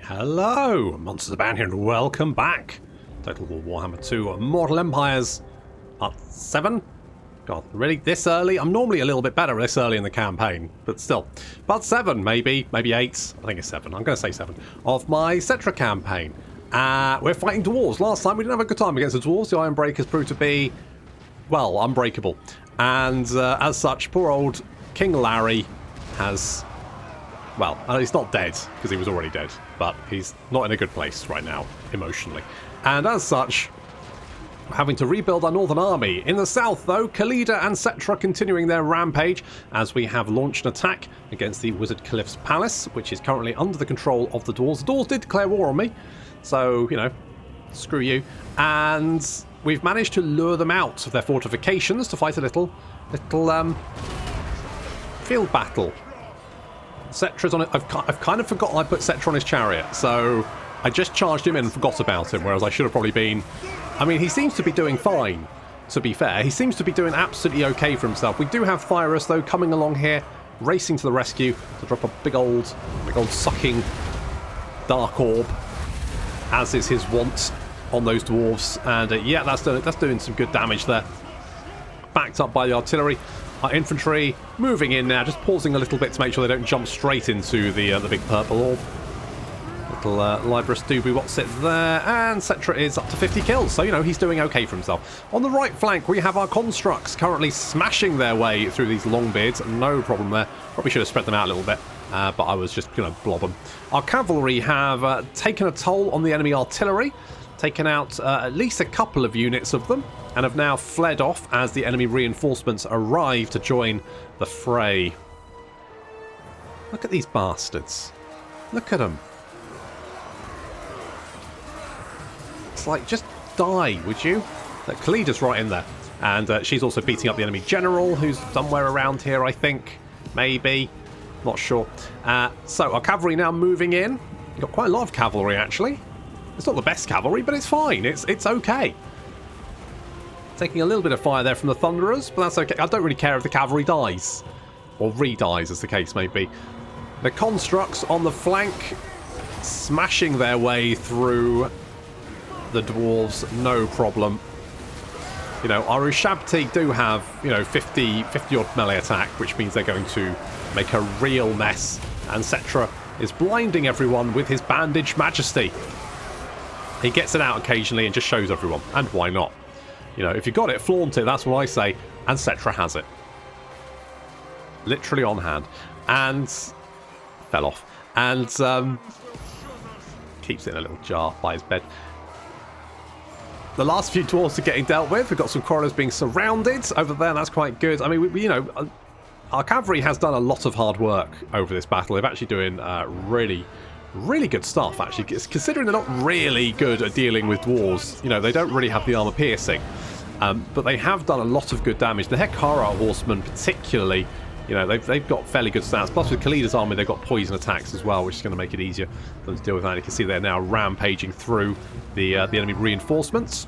Hello, Monsters Abound here, and welcome back. Total War Warhammer 2 Mortal Empires Part 7. God, really? This early? I'm normally a little bit better this early in the campaign, but still. Part 7, maybe 8. I think it's 7. I'm going to say 7. Of my Settra campaign. We're fighting dwarves. Last time we didn't have a good time against the dwarves. The Iron Breakers proved to be, well, unbreakable. And as such, poor old King Larry has... Well, he's not dead, because he was already dead, but he's not in a good place right now, emotionally. And as such, we're having to rebuild our northern army. In the south, though, Khalida and Settra continuing their rampage, as we have launched an attack against the Wizard Caliph's palace, which is currently under the control of the dwarves. The dwarves did declare war on me, so, you know, screw you. And we've managed to lure them out of their fortifications to fight a little field battle. Settra's on it. I've kind of forgotten I put Settra on his chariot, so I just charged him in and forgot about him, whereas I should have probably been... I mean, he seems to be doing fine, to be fair. He seems to be doing absolutely okay for himself. We do have Thyrus, though, coming along here, racing to the rescue to drop a big old sucking dark orb, as is his wont on those dwarves. And yeah, that's doing some good damage there. Backed up by the artillery. Our infantry moving in now, just pausing a little bit to make sure they don't jump straight into the big purple orb. Little Libris Doobie what's it there, and Settra is up to 50 kills, so you know he's doing okay for himself. On the right flank we have our constructs currently smashing their way through these long beards, no problem there. Probably should have spread them out a little bit, but I was just gonna blob them. Our cavalry have taken a toll on the enemy artillery, taken out at least a couple of units of them, and have now fled off as the enemy reinforcements arrive to join the fray. Look at these bastards. Look at them. It's like, just die, would you? Khalida's right in there. And she's also beating up the enemy general, who's somewhere around here, I think. Maybe. Not sure. So, our cavalry now moving in. We've got quite a lot of cavalry, actually. It's not the best cavalry, but it's fine. It's okay. Taking a little bit of fire there from the Thunderers, but that's okay. I don't really care if the cavalry dies. Or re-dies, as the case may be. The constructs on the flank smashing their way through the dwarves, no problem. You know, our Ushabti do have, you know, 50 odd melee attack, which means they're going to make a real mess. And Settra is blinding everyone with his bandaged majesty. He gets it out occasionally and just shows everyone. And why not? You know, if you got it, flaunt it, that's what I say. And Settra has it. Literally on hand. And fell off. And keeps it in a little jar by his bed. The last few dwarves are getting dealt with. We've got some corridors being surrounded over there. That's quite good. I mean, you know, our cavalry has done a lot of hard work over this battle. They're actually doing really good stuff, actually, considering they're not really good at dealing with dwarves. You know, they don't really have the armor piercing, but they have done a lot of good damage. The Hekara horsemen particularly, you know, they've got fairly good stats. Plus with Khalida's army they've got poison attacks as well, which is going to make it easier for them to deal with that. You can see they're now rampaging through the enemy reinforcements.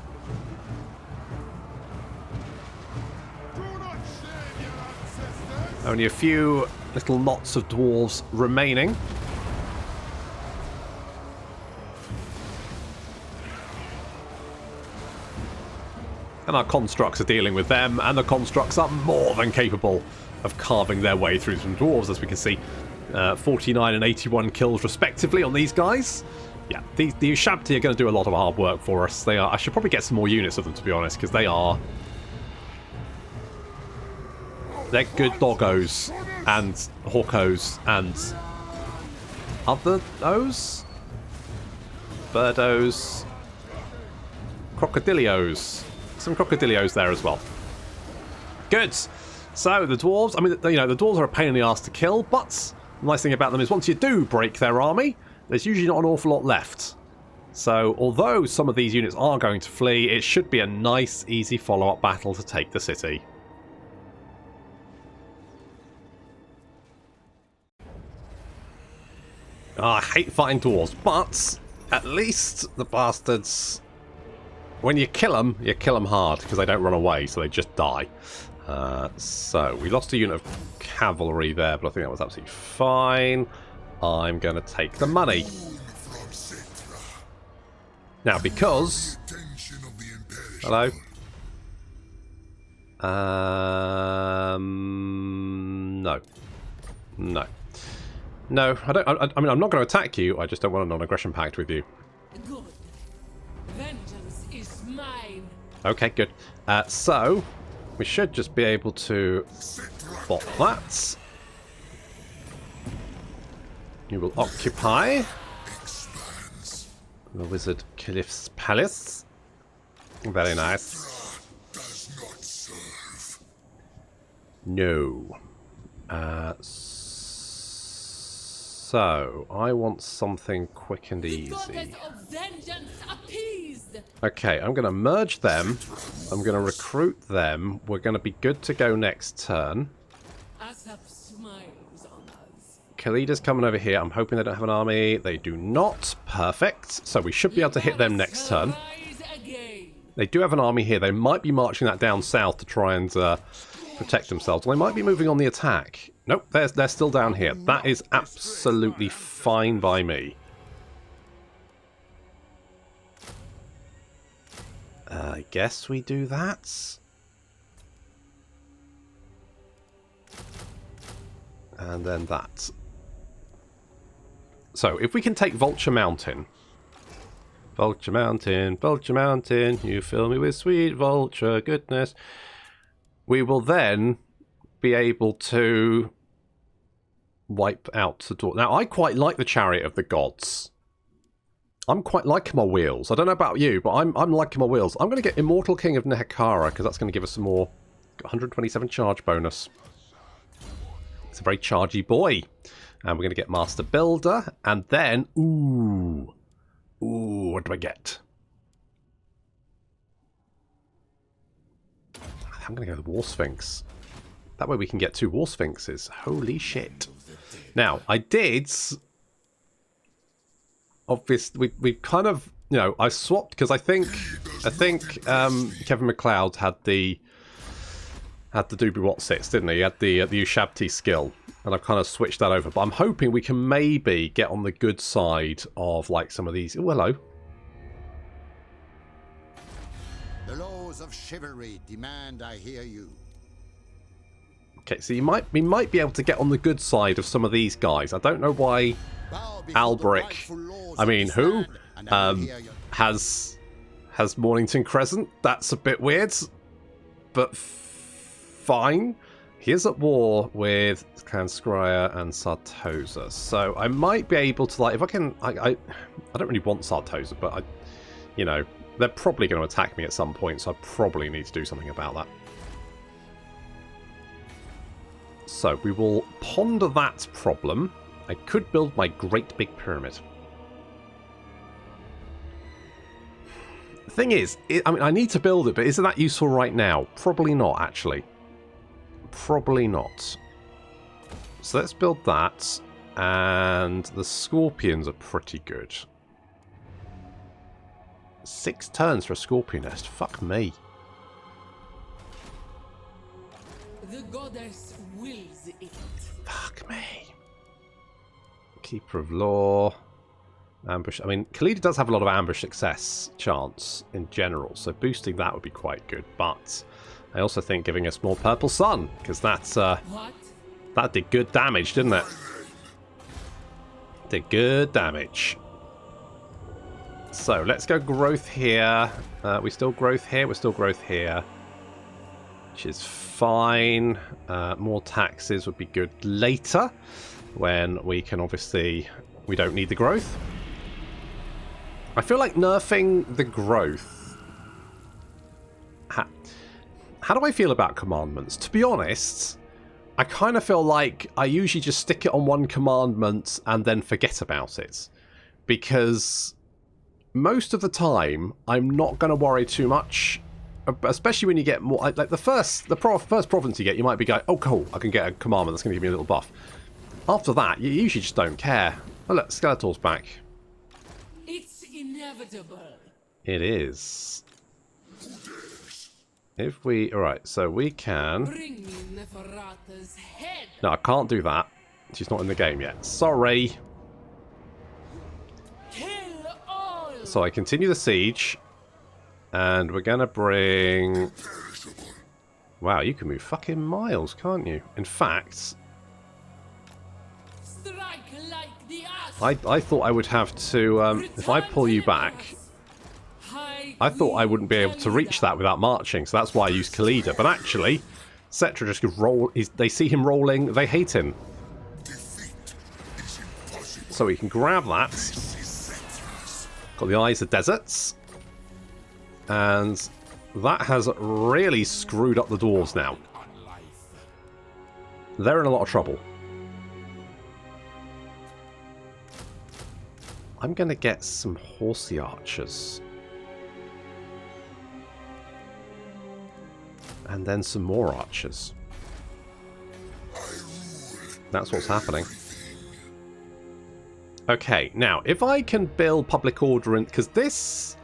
Only a few little knots of dwarves remaining. And our constructs are dealing with them, and the constructs are more than capable of carving their way through some dwarves, as we can see. 49 and 81 kills respectively on these guys. Yeah, the Ushabti are going to do a lot of hard work for us. They are. I should probably get some more units of them, to be honest, because they're good doggos and hawkos and other O's? Birdos. Crocodilios. Some crocodilios there as well. Good. So the dwarves, I mean, you know, the dwarves are a pain in the ass to kill, but the nice thing about them is once you do break their army, there's usually not an awful lot left. So although some of these units are going to flee, it should be a nice, easy follow-up battle to take the city. I hate fighting dwarves, but at least the bastards... When you kill them hard, because they don't run away, so they just die. So, we lost a unit of cavalry there, but I think that was absolutely fine. I'm going to take the money. Now, because... Hello? No. No. No, I don't. I mean, I'm not going to attack you. I just don't want a non-aggression pact with you. Good. Vengeance is mine. Okay, good. So, we should just be able to bot that. You will occupy the Wizard Caliph's palace. Very nice. No. So, I want something quick and easy. Okay, I'm going to merge them. I'm going to recruit them. We're going to be good to go next turn. Khalida's coming over here. I'm hoping they don't have an army. They do not. Perfect. So we should be able to hit them next turn. They do have an army here. They might be marching that down south to try and protect themselves. Well, they might be moving on the attack. Nope, they're still down here. That is absolutely fine by me. I guess we do that. And then that. So, if we can take Vulture Mountain. Vulture Mountain, you fill me with sweet vulture goodness. We will then be able to wipe out the door. Now, I quite like the Chariot of the Gods. I'm quite liking my wheels. I don't know about you, but I'm liking my wheels. I'm going to get Immortal King of Nehekara, because that's going to give us some more 127 charge bonus. It's a very chargy boy. And we're going to get Master Builder, and then, ooh, what do I get? I'm going to go with War Sphinx. That way we can get 2 War Sphinxes. Holy shit. Now, I did... Obviously, we kind of... You know, I swapped, because I think Kevin MacLeod had the Doobie Whatsits, didn't he? He had the Ushabti skill. And I've kind of switched that over. But I'm hoping we can maybe get on the good side of, like, some of these... Oh, hello. The laws of chivalry demand I hear you. Okay, so we might be able to get on the good side of some of these guys. I don't know why Albric, I mean, who, has Mornington Crescent. That's a bit weird, but fine. He is at war with Clan Scryer and Sartosa, so I might be able to, like, if I can, I don't really want Sartosa, but you know, they're probably going to attack me at some point, so I probably need to do something about that. So, we will ponder that problem. I could build my great big pyramid. The thing is, I mean, I need to build it, but isn't that useful right now? Probably not, actually. Probably not. So let's build that. And the Scorpions are pretty good. 6 turns for a Scorpion nest. Fuck me. The goddess wills it. Fuck me. Keeper of Law. Ambush. I mean, Khalida does have a lot of ambush success chance in general, so boosting that would be quite good. But I also think giving us more Purple Sun, because that's that did good damage, didn't it? Did good damage. So let's go growth here. We still growth here. We're still growth here, which is fine. More taxes would be good later, when we can obviously, we don't need the growth. I feel like nerfing the growth. How do I feel about commandments? To be honest, I kind of feel like I usually just stick it on one commandment and then forget about it, because most of the time I'm not going to worry too much. Especially when you get more, like the first province you get, you might be going, oh cool, I can get a commandment that's going to give me a little buff. After that, you usually just don't care. Oh look, Skeletor's back. It's inevitable. It is. If we, alright, so we can... Bring me Neferata's head. No, I can't do that. She's not in the game yet. Sorry. Kill So I continue the siege. And we're going to bring... Wow, you can move fucking miles, can't you? In fact... Strike like the I thought I would have to... if I pull you back... I thought I wouldn't be able to reach that without marching, so that's why I used Khalida. But actually, Settra just could roll... They see him rolling, they hate him. So we can grab that. Got the Eyes of Deserts. And that has really screwed up the dwarves now. They're in a lot of trouble. I'm going to get some horsey archers. And then some more archers. That's what's happening. Okay, now, if I can build public order in... Because this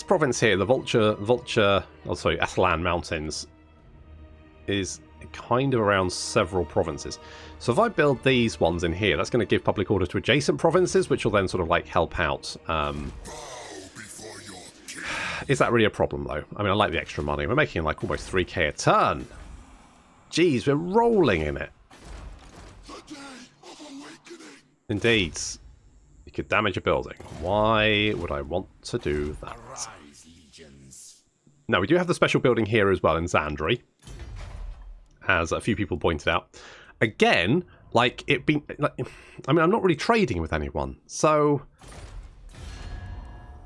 province here, the Atalan Mountains, is kind of around several provinces. So if I build these ones in here, that's going to give public order to adjacent provinces, which will then sort of like help out. Is that really a problem, though? I mean, I like the extra money. We're making like almost 3k a turn. Jeez, we're rolling in it. Indeed. You could damage a building. Why would I want to do that? Now, we do have the special building here as well in Zandri, as a few people pointed out. Again, like, it being... Like, I mean, I'm not really trading with anyone, so...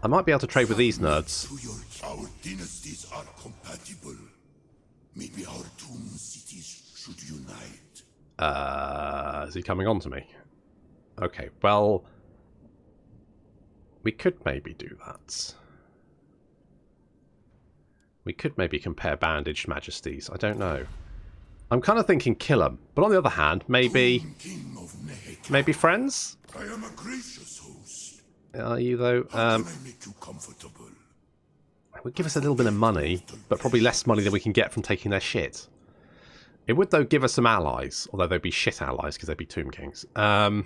I might be able to trade with these nerds. Our dynasties are compatible. Maybe our two cities should unite. Is he coming on to me? Okay, well... We could maybe do that. We could maybe compare bandaged majesties. I don't know. I'm kind of thinking kill them. But on the other hand, maybe... Maybe friends? I am a gracious host. Are you, though? How can I make you comfortable? It would give us a little bit of money, but probably less money than we can get from taking their shit. It would, though, give us some allies, although they'd be shit allies because they'd be Tomb Kings. Oh,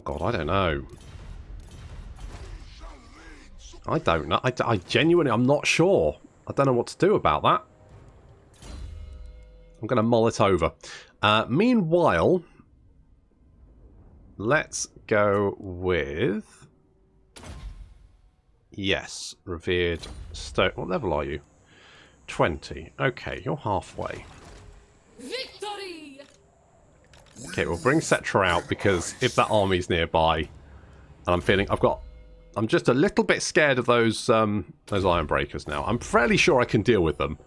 God, I don't know. I don't know. I genuinely, I'm not sure. I don't know what to do about that. I'm going to mull it over. Meanwhile, let's go with... Yes, Revered Stone. What level are you? 20. Okay, you're halfway. victory. Okay, we'll bring Settra out because if that army's nearby, and I'm feeling I'm just a little bit scared of those Iron Breakers now. I'm fairly sure I can deal with them,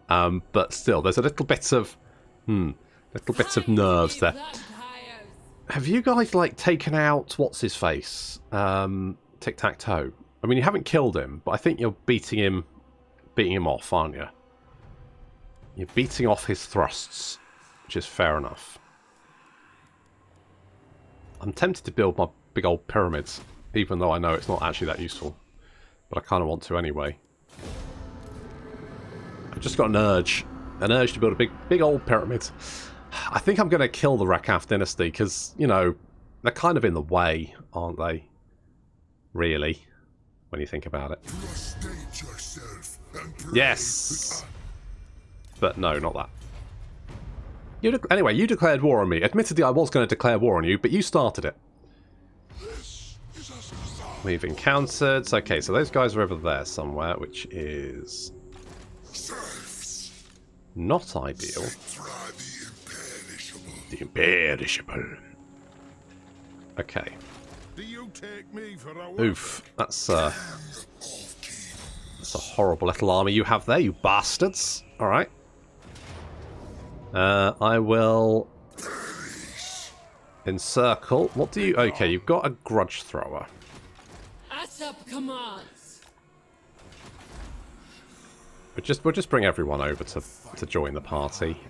but still, there's a little bit of nerves there. Have you guys like taken out what's his face? Tic Tac Toe. I mean, you haven't killed him, but I think you're beating him off, aren't you? You're beating off his thrusts, which is fair enough. I'm tempted to build my big old pyramids, even though I know it's not actually that useful. But I kind of want to anyway. I've just got an urge to build a big old pyramid. I think I'm going to kill the Rakaf dynasty because, you know, they're kind of in the way, aren't they? Really, when you think about it. Yes! But no, not that. Anyway, you declared war on me. Admittedly, I was going to declare war on you, but you started it. We've encountered... Okay, so those guys are over there somewhere, which is... not ideal. The Imperishable. Okay. Oof, that's a horrible little army you have there, you bastards. Alright. I will encircle. What do you... Okay, you've got a grudge thrower. Asap commands. We'll just bring everyone over to join the party.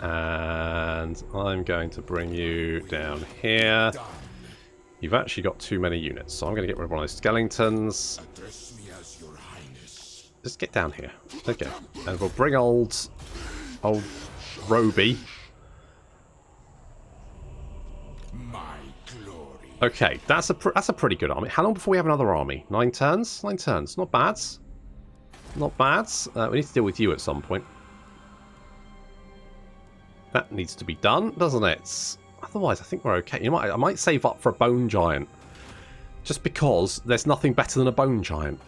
And I'm going to bring you down here. You've actually got too many units, so I'm going to get rid of one of those skeletons. Address me as your highness. Just get down here. Okay. And we'll bring old Roby. My glory. Okay, that's a pretty good army. How long before we have another army? 9 turns? 9 turns. Not bad. Not bad. We need to deal with you at some point. That needs to be done, doesn't it? Otherwise, I think we're okay. You know what? I might save up for a Bone Giant. Just because there's nothing better than a Bone Giant.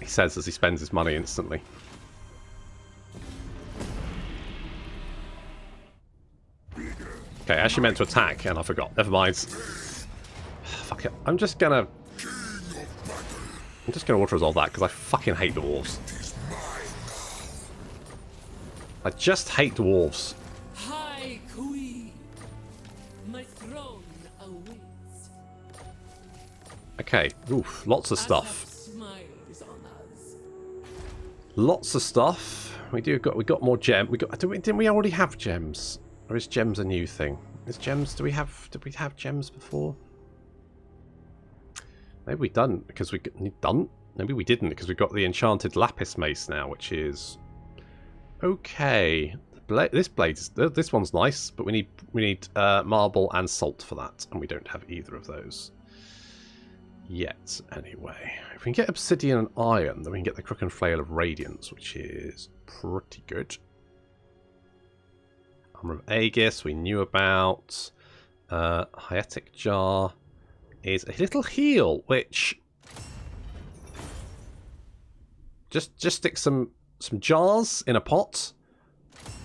He says as he spends his money instantly. Okay, I actually meant to attack and I forgot. Never mind. Fuck it. I'm just gonna auto-resolve that because I fucking hate dwarves. I just hate dwarves. High Queen, my throne awaits. Okay, oof, lots of stuff. Smiles on us. Lots of stuff. We got more gem. Didn't we already have gems? Or is gems a new thing? Is gems? Did we have gems before? Maybe we didn't because we done. Maybe we didn't because we got the enchanted lapis mace now, which is okay. This one's nice, but we need marble and salt for that, and we don't have either of those yet. Anyway, if we can get obsidian and iron, then we can get the crook and flail of radiance, which is pretty good. Armor of Aegis, we knew about. Hietic Jar is a little heal, which just stick some jars in a pot.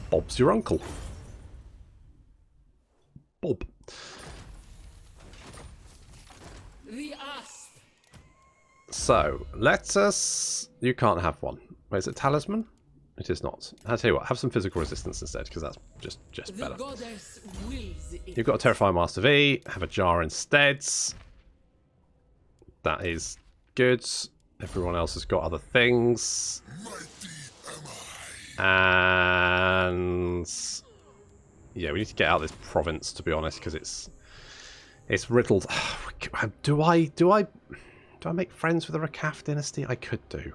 Bob's your uncle. Bob. The asp. So let us. You can't have one. Wait, is it talisman? It is not. I'll tell you what, have some physical resistance instead, because that's just better. The goddess wills it. You've got a Terrifying Master V, have a jar instead. That is good. Everyone else has got other things. And yeah, we need to get out of this province, to be honest, because it's riddled. Do I make friends with the Rakaf dynasty? I could do.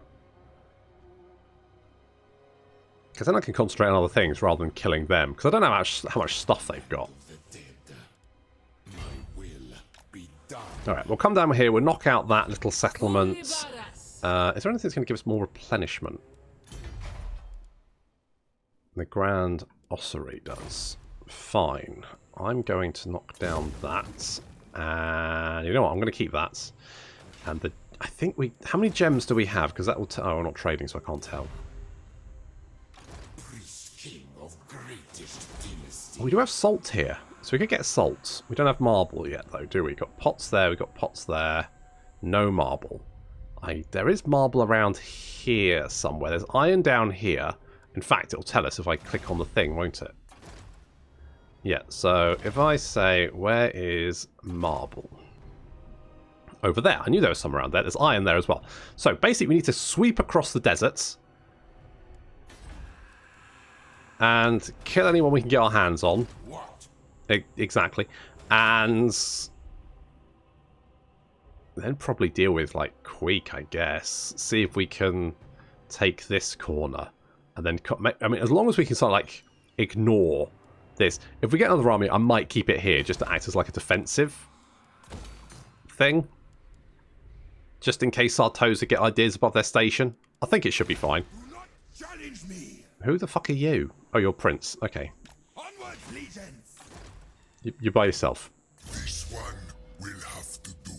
Because then I can concentrate on other things rather than killing them. Because I don't know how much stuff they've got. Alright, we'll come down here. We'll knock out that little settlement. Is there anything that's going to give us more replenishment? The Grand Ossuary does. Fine. I'm going to knock down that. And you know what? I'm going to keep that. And I think we... How many gems do we have? Because that will... Oh, we're not trading, so I can't tell. We do have salt here, so we could get salt. We don't have marble yet, though, do we? We've got pots there, we've got pots there. No marble. There is marble around here somewhere. There's iron down here. In fact, it'll tell us if I click on the thing, won't it? Yeah, so if I say, where is marble? Over there. I knew there was some around there. There's iron there as well. So basically, we need to sweep across the deserts. And kill anyone we can get our hands on. What? Exactly. And then probably deal with, like, Queek, I guess. See if we can take this corner. And then, I mean, as long as we can sort of, like, ignore this. If we get another army, I might keep it here just to act as, like, a defensive thing. Just in case our Tozer get ideas above their station. I think it should be fine. Do not challenge me. Who the fuck are you? Oh, you're Prince. Okay. Onward, legions. You're by yourself. This one will have to do.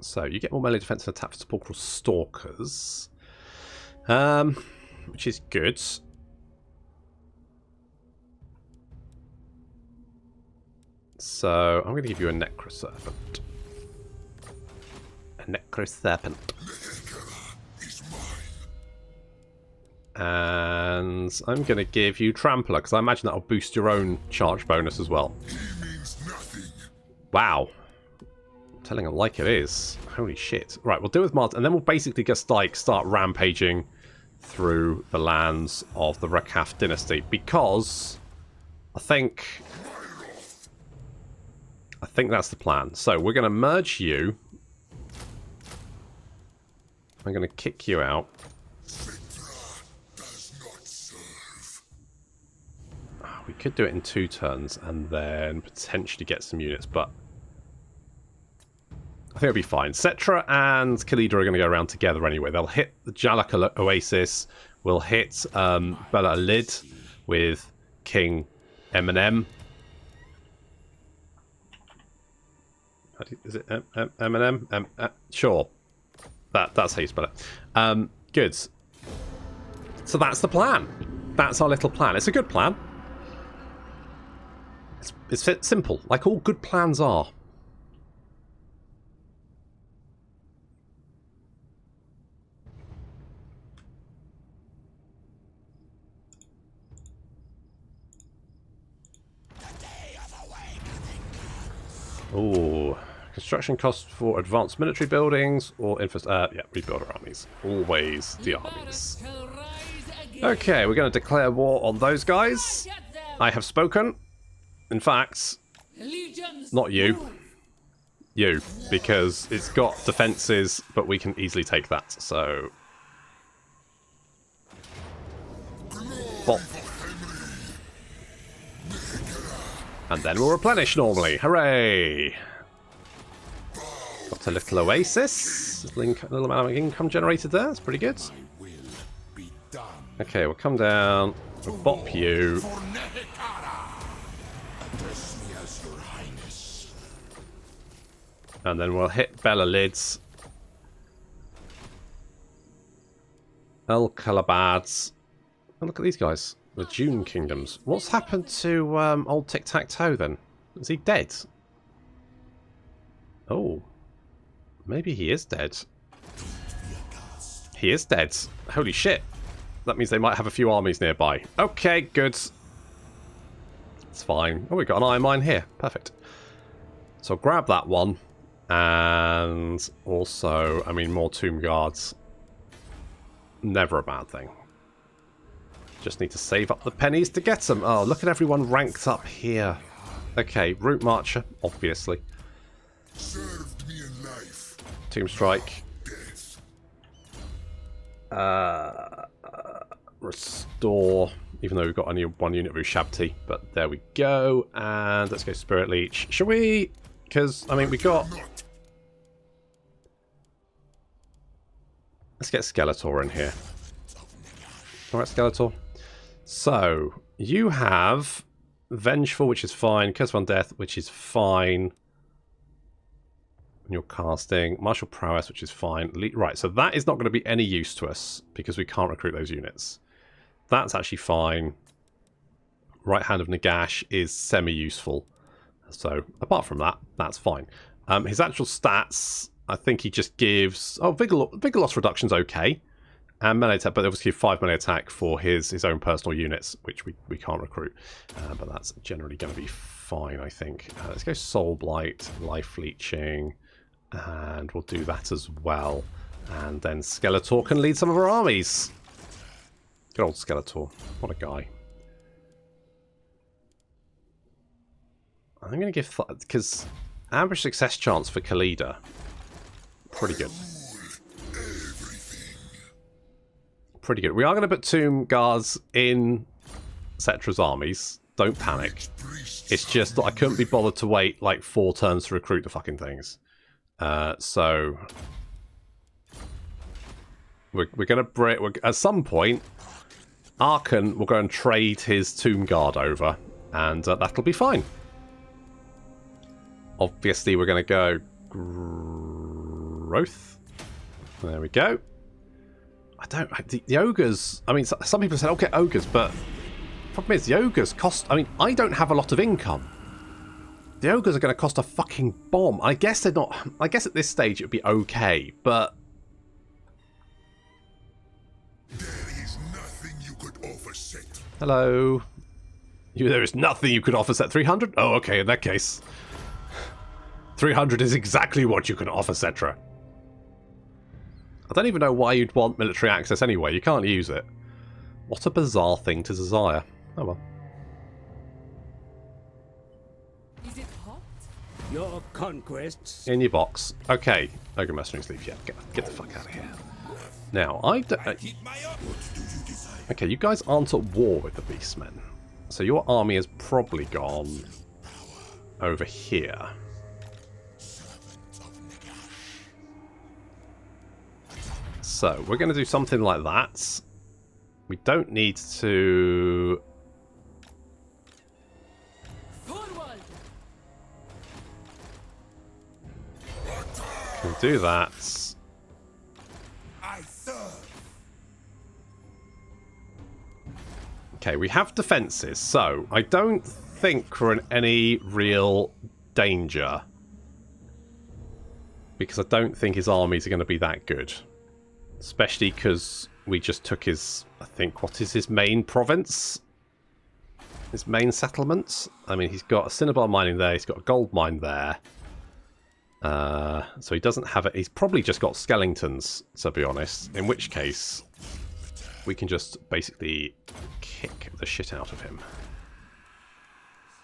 So, you get more melee defense and attack for sepulchral stalkers. Which is good. So, I'm going to give you a Necroserpent. A Necroserpent. And I'm going to give you Trampler, because I imagine that'll boost your own charge bonus as well. He means nothing. Wow. I'm telling it like it is. Holy shit. Right, we'll deal with Modz, and then we'll basically just like start rampaging through the lands of the Rakaf dynasty, because I think that's the plan. So we're going to merge you I'm going to kick you out. Settra does not serve. We could do it in 2 turns and then potentially get some units, but I think it'll be fine. Settra and Khalida are going to go around together anyway. They'll hit the Jalak Oasis. We'll hit Bela Lid with King Eminem. Is it Eminem? Sure. That's how you spell it. Good. So that's the plan. That's our little plan. It's a good plan. It's simple, like all good plans are. Ooh. Construction costs for advanced military buildings or yeah, rebuild our armies. Always the armies. Okay, we're going to declare war on those guys. I have spoken. In fact, not you. You, because it's got defences, but we can easily take that, so... Bop. And then we'll replenish normally. Hooray! Got a little oasis. A little amount of income generated there. That's pretty good. Okay, we'll come down. We'll bop you. And then we'll hit Bela Lids. El Calabads. And look at these guys. The June Kingdoms. What's happened to old Tic-Tac-Toe then? Is he dead? Oh. Maybe he is dead. He is dead. Holy shit. That means they might have a few armies nearby. Okay, good. It's fine. Oh, we've got an iron mine here. Perfect. So I'll grab that one. And also, I mean, more tomb guards. Never a bad thing. Just need to save up the pennies to get them. Oh, look at everyone ranked up here. Okay, Route Marcher, obviously. Served me in life. Tomb Strike. Death. Restore. Even though we've got only 1 unit of Ushabti. But there we go. And let's go Spirit Leech. Shall we? Because, I mean, we got... Let's get Skeletor in here. Alright, Skeletor. So, you have Vengeful, which is fine. Curse of Undeath, which is fine. And you're casting Martial Prowess, which is fine. Right, so that is not going to be any use to us because we can't recruit those units. That's actually fine. Right Hand of Nagash is semi-useful. So, apart from that, that's fine. His actual stats, I think he just gives... Oh, Vigor Loss Reduction's okay. And melee attack, but they obviously give 5 melee attack for his own personal units, which we can't recruit. But that's generally going to be fine, I think. Let's go Soul Blight, Life Leeching, and we'll do that as well. And then Skeletor can lead some of our armies. Good old Skeletor. What a guy. I'm going to give... Because average success chance for Khalida, pretty good. Pretty good. We are going to put Tomb Guards in Settra's armies. Don't panic. It's just that I couldn't be bothered to wait like 4 turns to recruit the fucking things. So... We're going to break... At some point, Arkhan will go and trade his Tomb Guard over. And that'll be fine. Obviously, we're going to go... Growth. There we go. The ogres, I mean, some people said, okay, ogres, but the problem is the ogres cost, I mean, I don't have a lot of income. The ogres are going to cost a fucking bomb. I guess they're not, I guess at this stage it would be okay, but... There is nothing you could offer, Settra. Hello. There is nothing you could offer, Set 300? Oh, okay, in that case. 300 is exactly what you can offer, Settra. I don't even know why you'd want military access anyway. You can't use it. What a bizarre thing to desire. Oh well. Is it hot? Your conquests. In your box. Okay. Ogre Mercenaries leave. Yeah, get the fuck out of here. Now, okay, you guys aren't at war with the Beastmen. So your army has probably gone over here. So, we're going to do something like that. We don't need to... Can do that. Okay, we have defences, so I don't think we're in any real danger. Because I don't think his armies are going to be that good. Especially because we just took his, I think, what is his main province? His main settlement? I mean, he's got a cinnabar mining there, he's got a gold mine there. So he doesn't have it. He's probably just got skeletons, to be honest. In which case, we can just basically kick the shit out of him.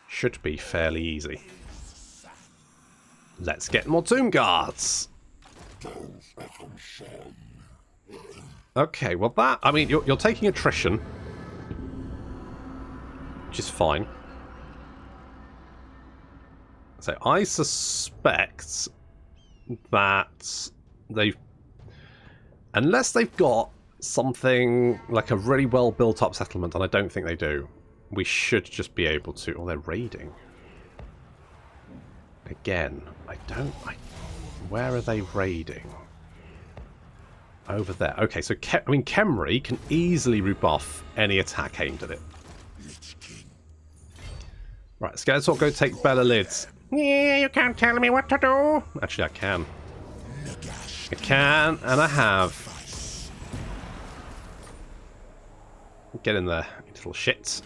Should be fairly easy. Let's get more tomb guards. Okay, well that, I mean, you're taking attrition, which is fine. So I suspect that unless they've got something like a really well built up settlement, and I don't think they do, we should just be able to, oh, they're raiding. Again, where are they raiding? Over there. Okay, so I mean, Khemri can easily rebuff any attack aimed at it. Right, Skeletor, go take better lids. Yeah, you can't tell me what to do. Actually, I can. I can, and I have. Get in there, you little shit.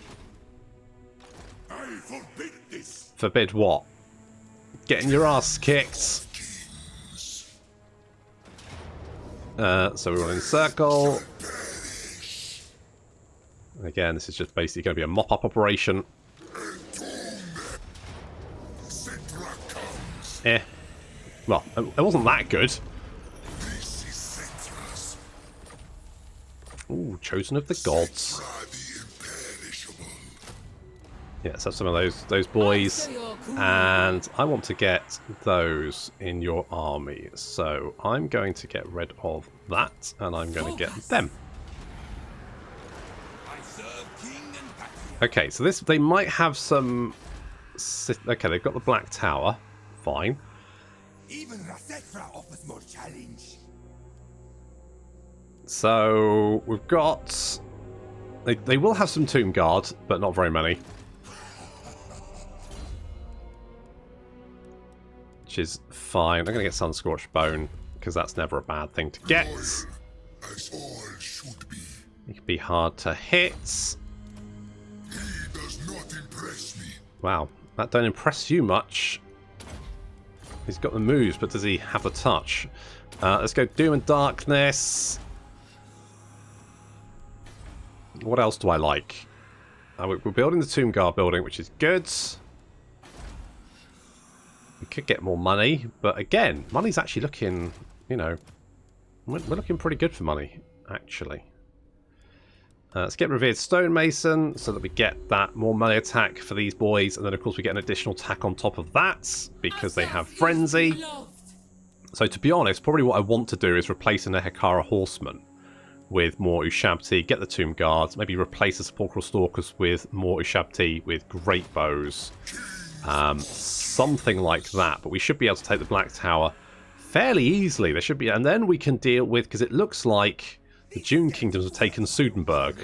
I forbid this. Forbid what? Getting your ass kicked. So we run in circle. Again, this is just basically going to be a mop-up operation. Well, it wasn't that good. Ooh, Chosen of the Gods. Yes, have some of those boys. And I want to get those in your army. So I'm going to get rid of that, and I'm going to get them. Okay, so they might have some... Okay, they've got the Black Tower. Fine. Even Settra offers more challenge. So we've got... They will have some Tomb Guard, but not very many. Which is fine. I'm going to get Sunscorched Bone, because that's never a bad thing to get. As all should be. It can be hard to hit. He does not impress me. Wow, that don't impress you much. He's got the moves, but does he have the touch? Let's go Doom and Darkness. What else do I like? We're building the Tomb Guard building, which is good. We could get more money, but again, money's actually looking, you know, we're looking pretty good for money, actually. Let's get Revered Stonemason so that we get that more melee attack for these boys, and then of course we get an additional attack on top of that because they have Frenzy. So to be honest, probably what I want to do is replace a Nehekara Horseman with more Ushabti, get the Tomb Guards, maybe replace the Sepulchral Stalkers with more Ushabti with Great Bows. Something like that, but we should be able to take the Black Tower fairly easily. There should be, and then we can deal with, because it looks like the Dune Kingdoms have taken Sudenburg.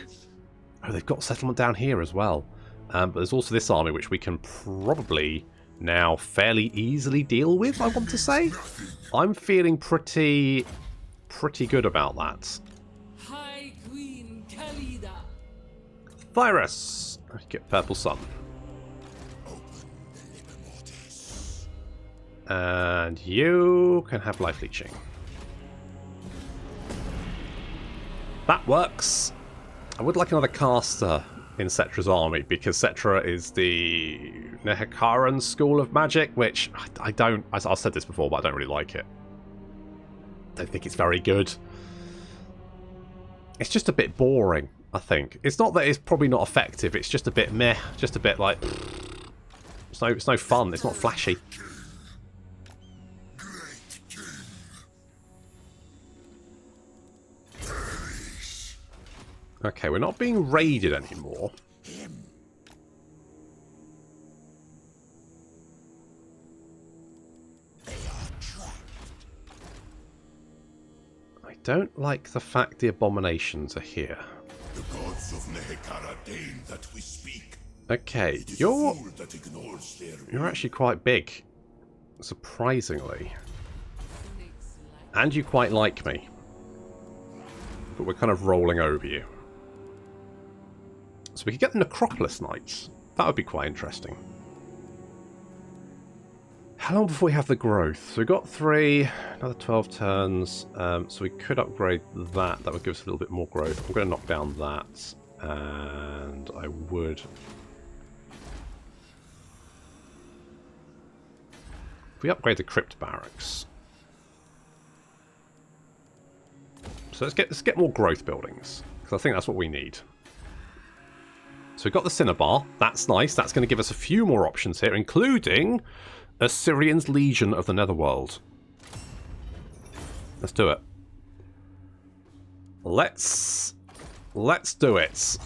Oh, they've got a settlement down here as well. But there's also this army which we can probably now fairly easily deal with, I want to say. I'm feeling pretty good about that. High Queen Khalida. Virus! Get Purple Sun. And you can have Life Leeching. That works. I would like another caster in Settra's army, because Settra is the Nehekaran school of magic, which I don't... I've said this before, but I don't really like it. I don't think it's very good. It's just a bit boring, I think. It's not that it's probably not effective, it's just a bit meh, just a bit like... It's no fun, it's not flashy. Okay, we're not being raided anymore. I don't like the fact the abominations are here. The gods of Nehekara deign that we speak. Okay, It is a you're fool that ignores their actually quite big, surprisingly. And you quite like me. But we're kind of rolling over you. So we could get the Necropolis Knights. That would be quite interesting. How long before we have the growth? So we've got 3, another 12 turns. So we could upgrade that. That would give us a little bit more growth. I'm going to knock down that. And I would... If we upgrade the Crypt Barracks... So let's get more growth buildings. Because I think that's what we need. So we've got the Cinnabar. That's nice. That's going to give us a few more options here, including Assyrian's Legion of the Netherworld. Let's do it. Let's do it.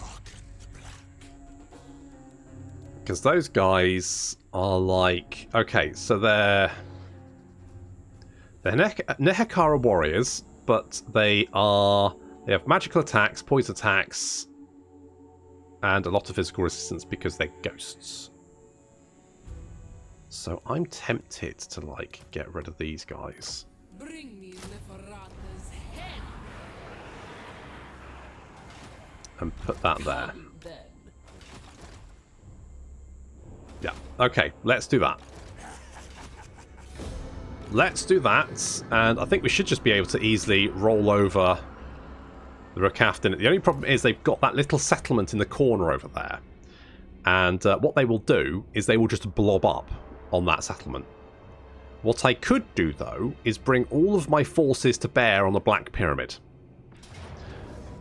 Because those guys are like... Okay, so they're Nehekara warriors, but they have magical attacks, poison attacks, and a lot of physical resistance because they're ghosts. So I'm tempted to, like, get rid of these guys. Bring me Neferata's head. And put that there. Then. Yeah, okay, let's do that. Let's do that, and I think we should just be able to easily roll over the Rakaftin. The only problem is they've got that little settlement in the corner over there. And what they will do is they will just blob up on that settlement. What I could do, though, is bring all of my forces to bear on the Black Pyramid.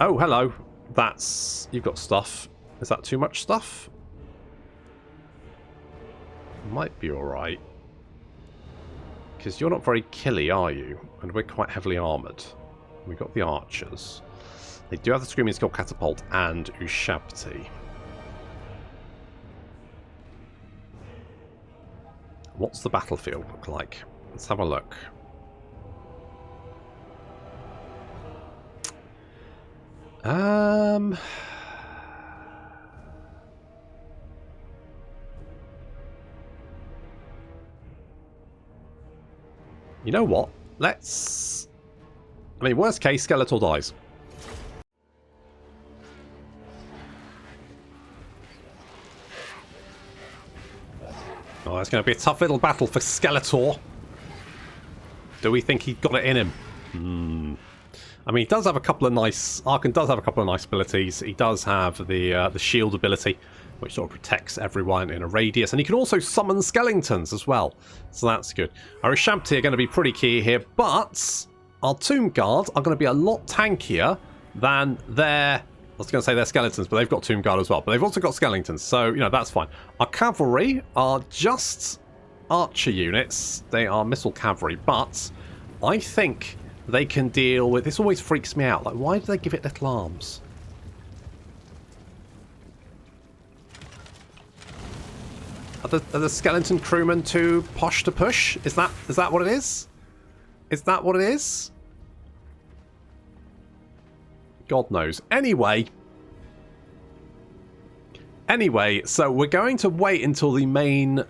Oh, hello. That's... You've got stuff. Is that too much stuff? Might be alright. Because you're not very killy, are you? And we're quite heavily armoured. We've got the archers. They do have the Screaming Skull Catapult and Ushabti. What's the battlefield look like? Let's have a look. You know what? Let's... I mean, worst case, Skeletor dies. Oh, it's going to be a tough little battle for Skeletor. Do we think he's got it in him? I mean, he does have a couple of nice... Arkhan does have a couple of nice abilities. He does have the shield ability, which sort of protects everyone in a radius. And he can also summon skeletons as well. So that's good. Our Ushabti are going to be pretty key here, but our Tomb Guard are going to be a lot tankier than their... I was going to say they're skeletons, but they've got Tomb Guard as well. But they've also got skeletons, so, you know, that's fine. Our cavalry are just archer units. They are missile cavalry, but I think they can deal with... This always freaks me out. Like, why do they give it little arms? Are the skeleton crewmen too posh to push? Is that what it is? Is that what it is? God knows. Anyway, so we're going to wait until the main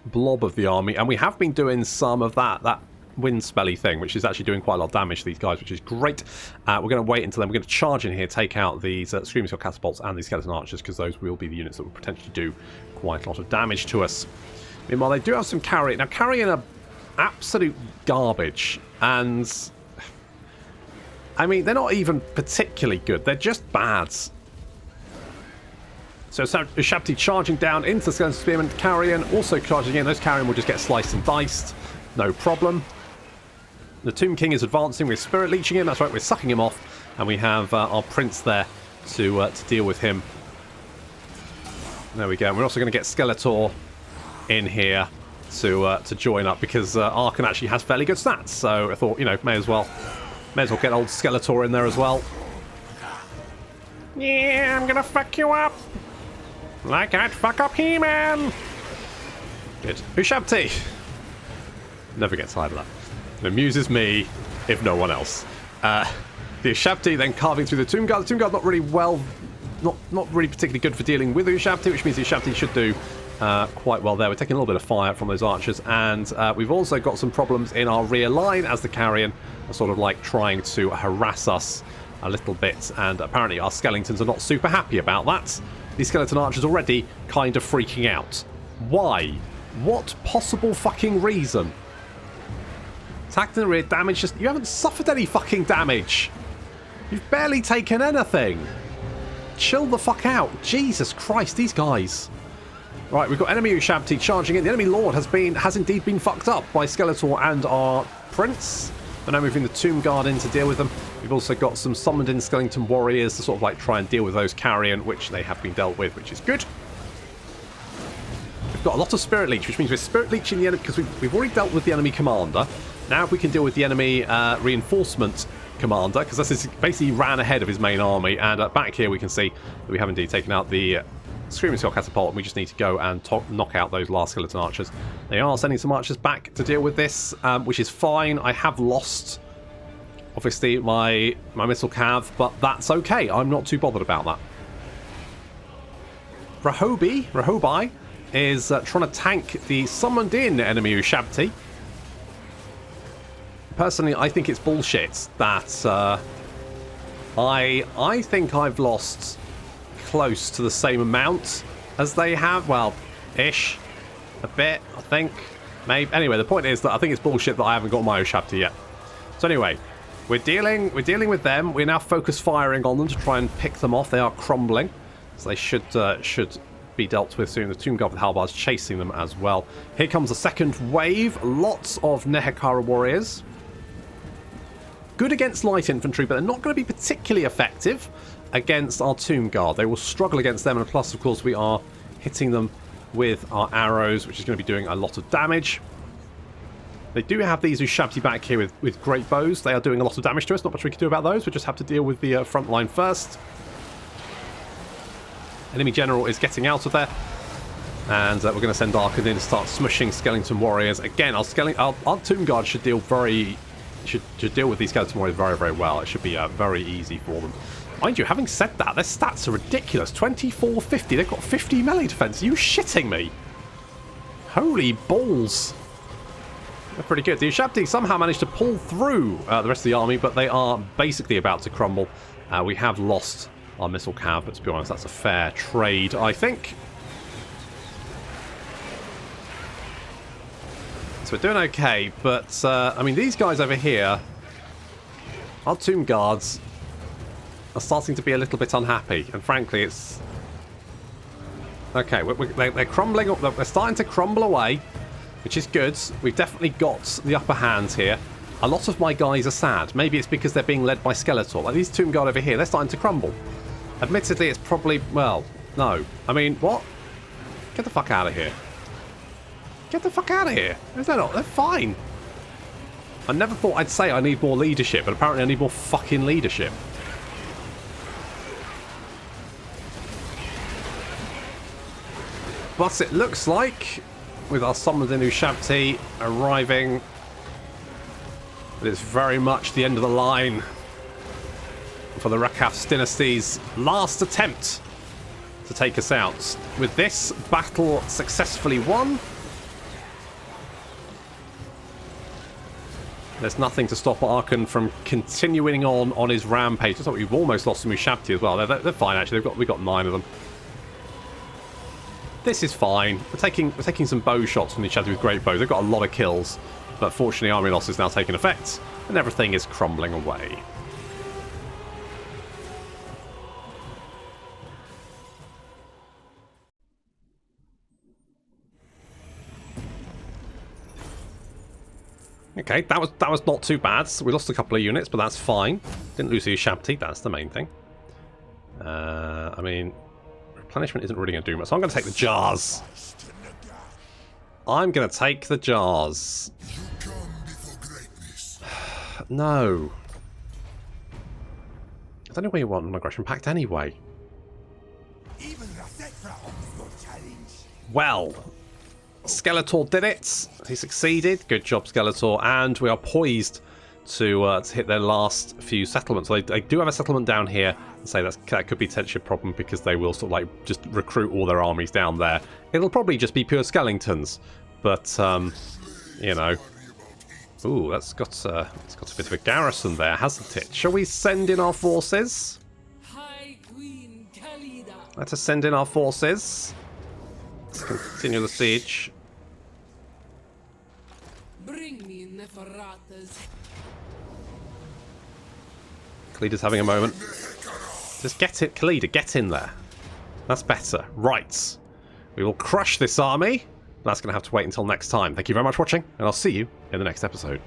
blob of the army, and we have been doing some of that wind spelly thing, which is actually doing quite a lot of damage to these guys, which is great. We're going to wait until then. We're going to charge in here, take out these Screaming Skull Catapults and these Skeleton Archers, because those will be the units that will potentially do quite a lot of damage to us. Meanwhile, they do have some carry. Now, carrying are absolute garbage, and... I mean, they're not even particularly good. They're just bad. So Ushabti charging down into the Skeleton Spearman. Carrion also charging in. Those Carrion will just get sliced and diced. No problem. The Tomb King is advancing. We're Spirit Leeching him. That's right, we're sucking him off. And we have our prince there to deal with him. There we go. And we're also going to get Skeletor in here to join up because Arkhan actually has fairly good stats. So I thought, you know, may as well get old Skeletor in there as well. Yeah, I'm gonna fuck you up like I'd fuck up He-Man. Good. Ushabti. Never get tired of that. It amuses me, if no one else. The Ushabti then carving through the Tomb Guard. The Tomb Guard not really not really particularly good for dealing with the Ushabti, which means the Ushabti should do quite well there. We're taking a little bit of fire from those archers, and we've also got some problems in our rear line as the Carrion are sort of like trying to harass us a little bit, and apparently our skeletons are not super happy about that. These skeleton archers already kind of freaking out. Why? What possible fucking reason? Attack in the rear, damage, just... You haven't suffered any fucking damage. You've barely taken anything. Chill the fuck out. Jesus Christ, these guys. Right, we've got enemy Ushabti charging in. The enemy lord has indeed been fucked up by Skeletor and our prince. We're now moving the Tomb Guard in to deal with them. We've also got some summoned in skeleton warriors to sort of like try and deal with those Carrion, which they have been dealt with, which is good. We've got a lot of Spirit Leech, which means we're Spirit Leeching the enemy because we've already dealt with the enemy commander. Now if we can deal with the enemy reinforcement commander, because this is basically ran ahead of his main army, and back here we can see that we have indeed taken out the Screaming Skull Catapult, and we just need to go and knock out those last skeleton archers. They are sending some archers back to deal with this, which is fine. I have lost, obviously, my missile cav, but that's okay. I'm not too bothered about that. Rahobi is trying to tank the summoned in enemy Ushabti. Personally, I think it's bullshit that I think I've lost close to the same amount as they have. Well, ish. A bit, I think. Maybe. Anyway, the point is that I think it's bullshit that I haven't got my Ushabti yet. So anyway, we're dealing with them. We're now focus firing on them to try and pick them off. They are crumbling. So they should be dealt with soon. The Tomb Guard with Halbards chasing them as well. Here comes the second wave. Lots of Nehekara warriors. Good against light infantry, but they're not going to be particularly effective against our Tomb Guard. They will struggle against them, and plus, of course, we are hitting them with our arrows, which is going to be doing a lot of damage. They do have these Ushabti back here with great bows. They are doing a lot of damage to us. Not much we can do about those. We just have to deal with the front line first. Enemy general is getting out of there, and we're going to send Arkhan in to start smushing skeleton warriors. Again, our Tomb Guard should deal with these skeleton warriors very, very well. It should be very easy for them. Mind you, having said that, their stats are ridiculous. 24-50. They've got 50 melee defense. Are you shitting me? Holy balls. They're pretty good. The Ushabti somehow managed to pull through the rest of the army, but they are basically about to crumble. We have lost our missile cav, but to be honest, that's a fair trade, I think. So we're doing okay, but I mean, these guys over here, our Tomb Guards, are starting to be a little bit unhappy, and frankly, it's okay. They're crumbling up. They're starting to crumble away, which is good. We've definitely got the upper hand here. A lot of my guys are sad. Maybe it's because they're being led by Skeletor. Like these Tomb Guard over here, they're starting to crumble. Admittedly, it's probably, well, no. I mean, what? Get the fuck out of here. Get the fuck out of here. They're not. They're fine. I never thought I'd say I need more leadership, but apparently I need more fucking leadership. But it looks like, with our summoned in Ushabti arriving, that it's very much the end of the line for the Rakaf's dynasty's last attempt to take us out. With this battle successfully won, there's nothing to stop Arkhan from continuing on his rampage. That's what we've almost lost some Ushabti as well. They're fine actually. We've got 9 of them. This is fine. We're taking some bow shots from each other with great bows. They've got a lot of kills, but fortunately army loss is now taking effect, and everything is crumbling away. Okay, that was not too bad. We lost a couple of units, but that's fine. Didn't lose the Shabti, that's the main thing. I mean, replenishment isn't really going to do much, so I'm going to take the jars. I'm going to take the jars. You come before greatness. No. I don't know where you want an aggression pact anyway. Even the Settra offers no challenge. Well, Skeletor did it. He succeeded. Good job, Skeletor. And we are poised to hit their last few settlements. So they do have a settlement down here. And say that could be potentially a problem because they will sort of like just recruit all their armies down there. It'll probably just be pure skeletons, but you know. Ooh, it's got a bit of a garrison there, hasn't it? Shall we send in our forces? High Queen Khalida. Let us send in our forces. Let's continue the siege. Bring me Neferata's. Khalida's having a moment. Just get it, Khalida, get in there. That's better. Right. We will crush this army. That's going to have to wait until next time. Thank you very much for watching, and I'll see you in the next episode.